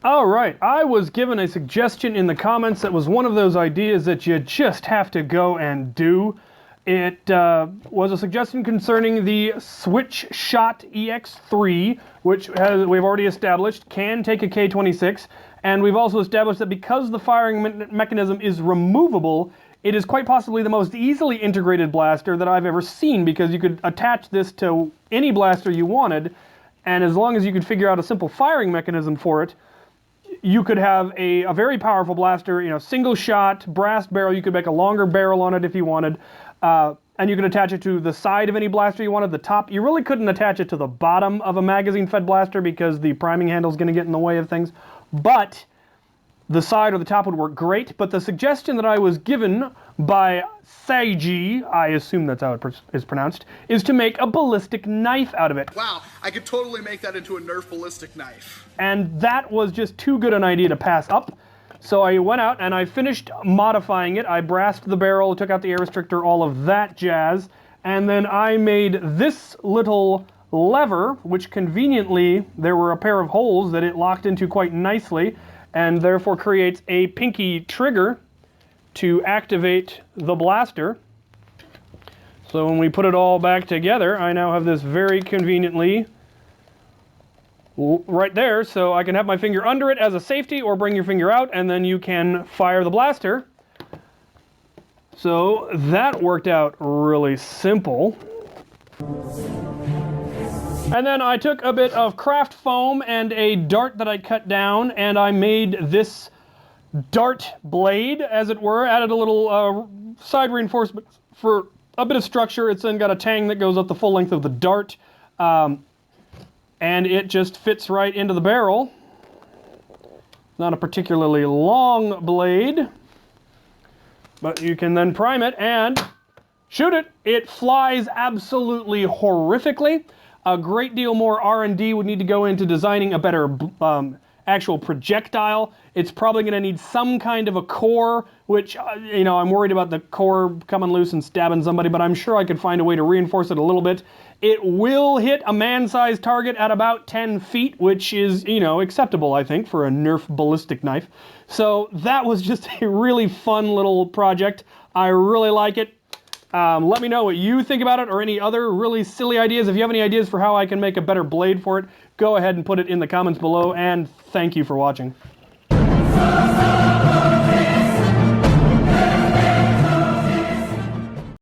All right, I was given a suggestion in the comments that was one of those ideas that you just have to go and do. It was a suggestion concerning the Switch Shot EX3, which we've already established can take a K26, and we've also established that because the firing mechanism is removable, it is quite possibly the most easily integrated blaster that I've ever seen, because you could attach this to any blaster you wanted, and as long as you could figure out a simple firing mechanism for it, you could have a very powerful blaster, you know, single shot, brass barrel. You could make a longer barrel on it if you wanted, and you could attach it to the side of any blaster you wanted, the top. You really couldn't attach it to the bottom of a magazine-fed blaster because the priming handle is going to get in the way of things, but the side or the top would work great. But the suggestion that I was given by Seiji, I assume that's how it is pronounced, is to make a ballistic knife out of it. Wow, I could totally make that into a Nerf ballistic knife. And that was just too good an idea to pass up. So I went out and I finished modifying it. I brassed the barrel, took out the air restrictor, all of that jazz. And then I made this little lever, which conveniently, there were a pair of holes that it locked into quite nicely, and therefore creates a pinky trigger to activate the blaster. So when we put it all back together, I now have this very conveniently right there, so I can have my finger under it as a safety, or bring your finger out and then you can fire the blaster. So that worked out really simple. And then I took a bit of craft foam and a dart that I cut down, and I made this dart blade, as it were. Added a little side reinforcement for a bit of structure. It's then got a tang that goes up the full length of the dart, and it just fits right into the barrel. Not a particularly long blade, but you can then prime it and shoot it. It flies absolutely horrifically. A great deal more R&D would need to go into designing a better actual projectile. It's probably going to need some kind of a core, which, you know, I'm worried about the core coming loose and stabbing somebody, but I'm sure I could find a way to reinforce it a little bit. It will hit a man-sized target at about 10 feet, which is, you know, acceptable, I think, for a Nerf ballistic knife. So that was just a really fun little project. I really like it. Let me know what you think about it, or any other really silly ideas. If you have any ideas for how I can make a better blade for it, go ahead and put it in the comments below, and thank you for watching.